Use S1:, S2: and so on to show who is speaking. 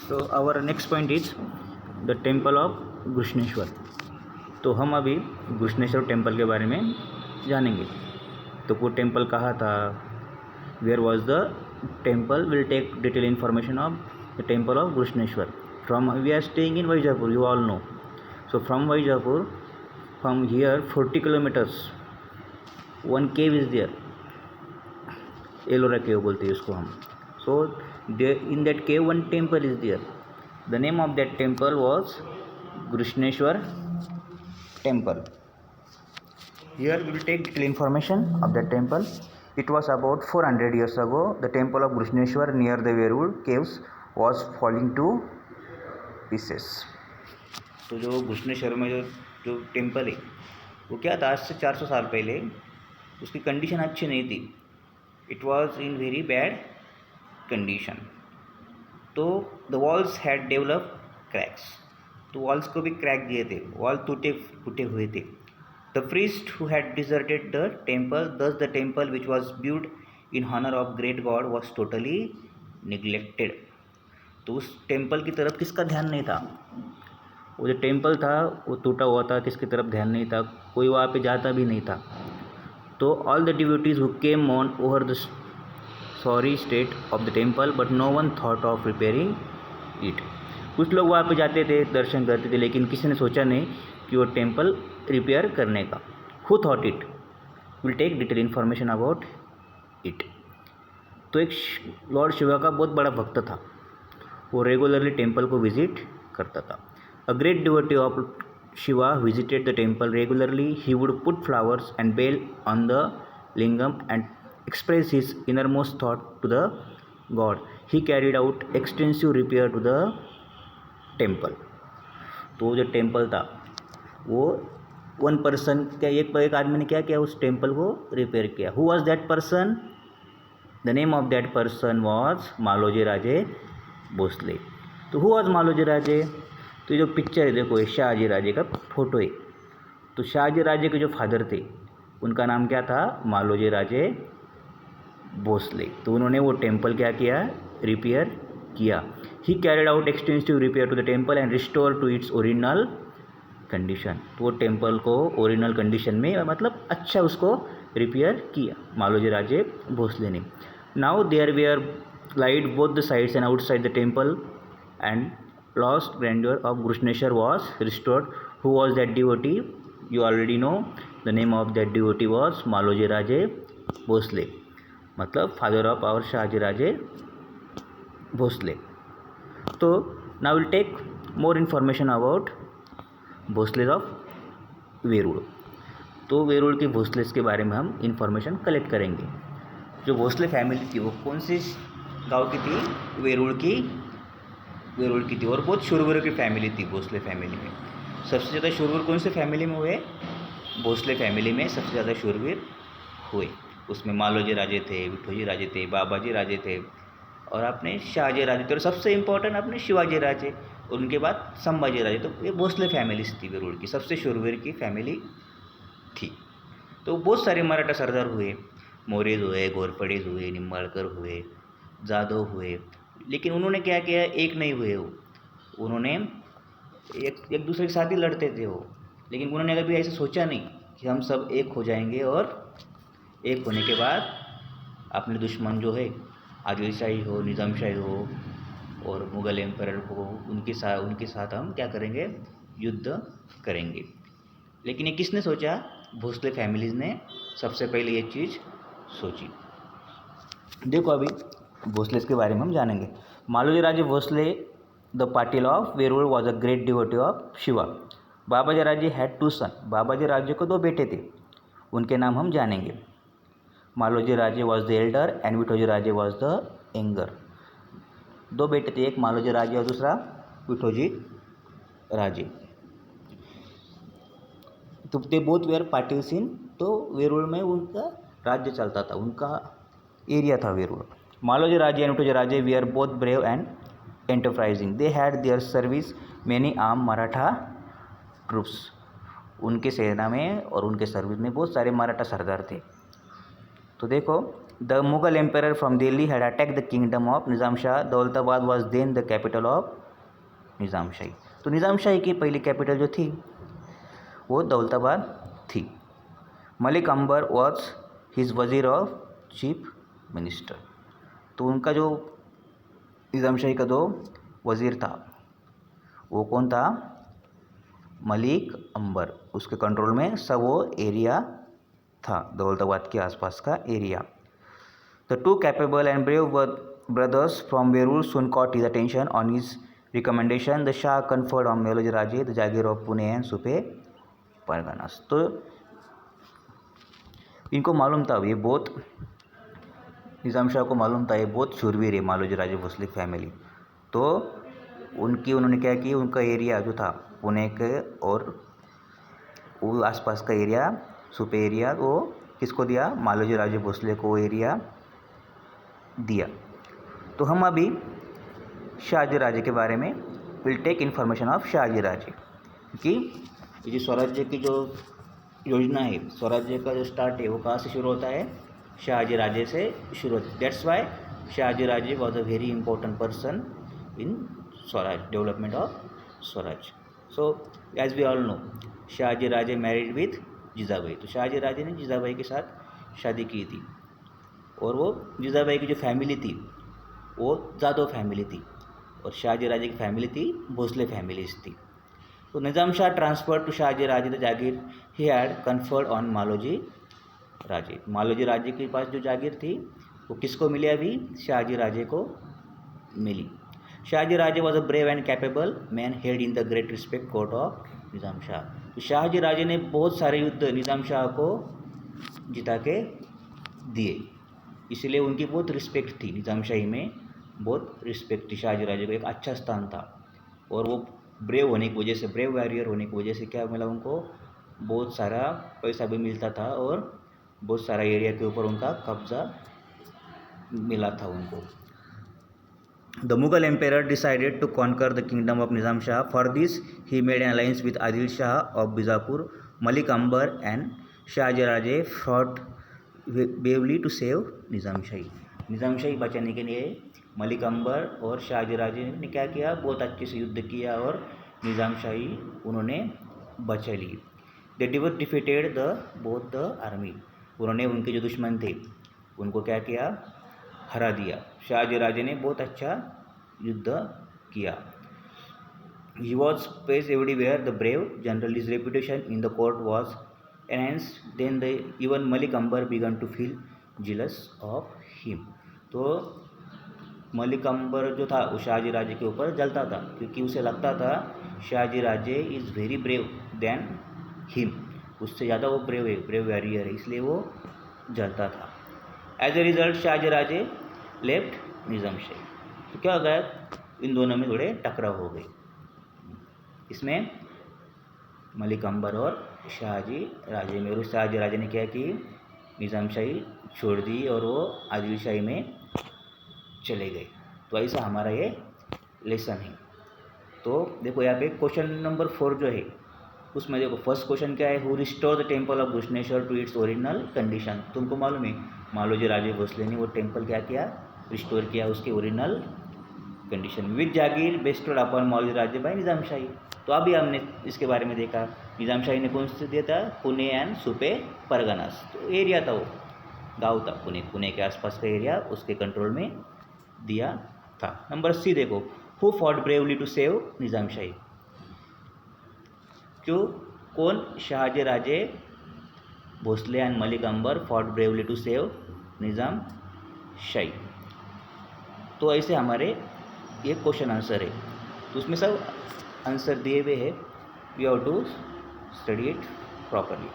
S1: तो our next point is the temple of Grishneshwar. तो हम अभी घृष्णेश्वर टेम्पल के बारे में जानेंगे। तो वो टेम्पल कहाँ था, where was the temple, will take detail information of the temple of Grishneshwar. From we are staying in Vaijapur, you all know. So from Vaijapur, from here 40 kilometres one cave is there, Ellora cave बोलते हैं उसको हम। सो in that cave one temple is there. The name of that temple was Grishneshwar temple. Here we will take detailed information of that temple. It was about 400 years ago. The temple of Grishneshwar near the Verud caves was falling to pieces. तो जो घृष्णेश्वर में जो temple है वो क्या था, आज से 400 साल पहले उसकी कंडीशन अच्छी नहीं थी. It was in very bad condition. तो the walls had develop cracks, तो वॉल्स को भी क्रैक दिए थे, वॉल टूटे फूटे हुए थे. The priest who had deserted the temple, thus the temple which was build in honour of great god was totally neglected. तो उस टेम्पल की तरफ किसका ध्यान नहीं था, वो जो टेम्पल था वो टूटा हुआ था, किसकी तरफ ध्यान नहीं था, कोई वहाँ पे जाता भी नहीं था. तो all the devotees who came on over the sorry state of the temple but no one thought of repairing it. कुछ लोग वहाँ पे जाते थे, दर्शन करते थे, लेकिन किसी ने सोचा नहीं कि वो टेम्पल रिपेयर करने का. Who thought it, will take detail information about it. तो एक लॉर्ड शिवा का बहुत बड़ा भक्त था, वो रेगुलरली टेम्पल को विजिट करता था. A great devotee of Shiva visited the temple regularly. He would put flowers and bel on the lingam and express his innermost thought to the God. He carried out extensive repair to the temple. तो जो temple था वो one person क्या, एक आदमी ने क्या किया, उस टेम्पल को रिपेयर किया. Who was that person, the name of that person was Maloji Raje Bhosale. तो हु वॉज मालोजी राजे, तो ये जो पिक्चर है देखो, ये शाहजी राजे का फोटो है. तो शाहजी राजे के जो फादर थे उनका नाम क्या था, मालोजी राजे भोसले. तो उन्होंने वो टेम्पल क्या किया, रिपेयर किया. He carried out extensive repair to the temple and restore to its original condition. तो वो टेम्पल को ओरिजिनल कंडीशन में, मतलब अच्छा उसको रिपेयर किया मालोजी राजे भोसले ने. Now there were lit both the sides and outside the temple and lost grandeur of Grishneshwar was restored. Who was that devotee, you already know. The name of that devotee was Maloji Raje Bhosale, मतलब father of our Shahaji Raje Bhosale. तो now will take more information about Bhosales of Verul. तो वेरूळ के भोसलेज के बारे में हम information collect करेंगे. जो भोसले फैमिली थी वो कौन सी गांव की थी, वेरूळ की थी, और बहुत शूरवीरों की फैमिली थी भोसले फैमिली में. सबसे ज़्यादा शूरवीर कौन से फैमिली में हुए, भोसले फैमिली में सबसे ज़्यादा शूरवीर हुए. उसमें मालोजी राजे थे, विठोजी राजे थे, बाबाजी राजे थे, और अपने शाहजी राजे थे, और सबसे इम्पोर्टेंट अपने शिवाजी राजे, उनके बाद संभाजी राजे. तो ये भोसले फैमिलीज थी वेरूळ की, सबसे शूरवीर की फैमिली थी. तो बहुत सारे मराठा सरदार हुए, मोरेज हुए, घोरपडेज हुए, निंबाळकर हुए, जाधव हुए, लेकिन उन्होंने क्या किया, एक नहीं हुए वो. उन्होंने एक दूसरे के साथ ही लड़ते थे वो, लेकिन उन्होंने कभी ऐसा सोचा नहीं कि हम सब एक हो जाएंगे, और एक होने के बाद अपने दुश्मन जो है आदिलशाही हो, निज़ामशाही हो और मुग़ल एम्पायर हो, उनके साथ हम क्या करेंगे, युद्ध करेंगे. लेकिन ये किसने सोचा, भोसले फैमिलीज़ ने सबसे पहले ये चीज़ सोची. देखो अभी भोसलेस के बारे में हम जानेंगे. Maloji Raje Bhosale the Patil of Verul was a great devotee of Shiva. Babaji Raje had to सन. बाबाजी राजे को दो बेटे थे, उनके नाम हम जानेंगे. Maloji Raje was the elder and Vithoji Raje was the younger. दो बेटे थे, एक मालोजी राजे और दूसरा विठोजी राजे. तो ते बोथ वेयर पाटिल्स इन. तो वेरूळ में उनका राज्य चलता था, उनका एरिया था Verul. Maloji Raje and Vithoji Raje were both brave and enterprising. They had their service many arm Maratha troops. उनके सेना में और उनके सर्विस में बहुत सारे मराठा सरदार थे. तो देखो the Mughal empire from Delhi had attack the kingdom of Nizam Shah. Daulatabad was then the capital of Nizam Shahi. तो निज़ाम शाही की पहली कैपिटल जो थी वो दौलताबाद थी. मलिक अंबर वॉज हिज वज़ीर ऑफ चीफ मिनिस्टर. तो उनका जो निज़ाम शाही का जो वज़ीर था वो कौन था? मलिक अंबर. उसके कंट्रोल में सब वो एरिया था, दौलताबाद के आसपास का area. The two capable and brave brothers from Verul soon caught his attention. On his recommendation, the Shah conferred on Mauloji Raje the Jagir of Pune and Supe Parganas. तो इनको मालूम था, ये बहुत निज़ाम शाह को मालूम था ये बहुत शूरवीर है मालोजी राजे भोसले फैमिली. तो उन्होंने क्या कि उनका एरिया जो था पुणे के और वो आसपास का एरिया सुपे एरिया वो किसको दिया? मालोजी राजे भोसले को एरिया दिया. तो हम अभी शाहजी राजे के बारे में will take information of Shahaji Raje कि ये जो स्वराज्य की जो योजना है, स्वराज्य का जो स्टार्ट है वो कहाँ से शुरू होता है? शाहजी राजे से शुरू होता है. That's why Shahaji Raje was a very important person in Swaraj, development of Swaraj. So as we all know Shahaji Raje married with Jijabai. तो शाहजी राजे ने जीजाबाई के साथ शादी की थी और वो जीजाबाई की जो फैमिली थी वो जादव फैमिली थी और शाहजी राजे की फैमिली थी भोसले फैमिलीज थी. तो Nizam Shah transfer to Shahaji Raje the jagir he had conferred on Maloji Raje. Maloji Raje के पास जो जागीर थी वो किसको मिली? अभी शाहजी राजे को मिली. Shahaji Raje was a brave and capable man held in the great respect court of Nizam Shah. तो शाहजी राजे ने बहुत सारे युद्ध निज़ाम शाह को जिता के दिए, इसलिए उनकी बहुत रिस्पेक्ट थी. निज़ाम शाही में बहुत रिस्पेक्ट थी. शाहजी राजे को एक अच्छा स्थान था और वो ब्रेव होने की वजह से, ब्रेव वॉरियर होने की वजह से क्या मिला उनको? बहुत सारा पैसा भी मिलता था और बहुत सारा एरिया के ऊपर उनका कब्जा मिला था उनको. The Mughal empire decided to conquer the kingdom of Nizam Shah. For this he made an alliance with Adil Shah of Bijapur. Malik Ambar and Shahaji Raje fought bravely to save Nizam Shahi. Nizam Shahi बचाने के लिए मलिक अंबर और शाहजी राजे ने क्या किया? बहुत अच्छे से युद्ध किया और निज़ाम शाही उन्होंने बचा ली. They defeated the both the army. उन्होंने उनके जो दुश्मन थे उनको क्या किया? हरा दिया. शाहजी राजे ने बहुत अच्छा युद्ध किया. He was praised everywhere the brave general. His reputation in the court was enhanced. Then the even Malik Ambar began to feel jealous of him. तो मलिक अंबर जो था वो शाहजी राजे के ऊपर जलता था क्योंकि उसे लगता था Shahaji Raje is very brave then him. उससे ज़्यादा वो ब्रेव है, ब्रेव वॉरियर है, इसलिए वो जलता था. As a result Shahaji Raje left Nizam Shahi. तो क्या हो गया? इन दोनों में थोड़े टकराव हो गए. इसमें मलिक अंबर और शाहजी राजे में. और शाहजी राजे ने क्या की? निज़ाम शाही छोड़ दी और वो आदिल शाही में चले गए. तो ऐसा हमारा ये लेसन है. तो देखो यहाँ पे क्वेश्चन नंबर 4 जो है उसमें देखो फर्स्ट क्वेश्चन क्या है? Who restore the temple of Grishneshwar to its original condition. तुमको मालूम है मालोजी राजे भोसले ने वो टेम्पल क्या किया? रिस्टोर किया उसके original condition. With jagir bestowed upon Maloji Raje by Nizam Shahi. तो अभी हमने इसके बारे में देखा निज़ाम शाही ने कौन से दिया था? पुणे एंड सुपे परगनास. तो एरिया था, वो गाँव था, पुणे के आसपास का एरिया उसके कंट्रोल में दिया था. नंबर सी देखो, who fought bravely to save Nizam Shahi. क्यों? कौन? Shahaji Raje Bhosale and Malik Ambar fought bravely to save Nizam Shahi. तो ऐसे हमारे ये क्वेश्चन आंसर है. तो उसमें सब आंसर दिए हुए हैं. We have to study it properly.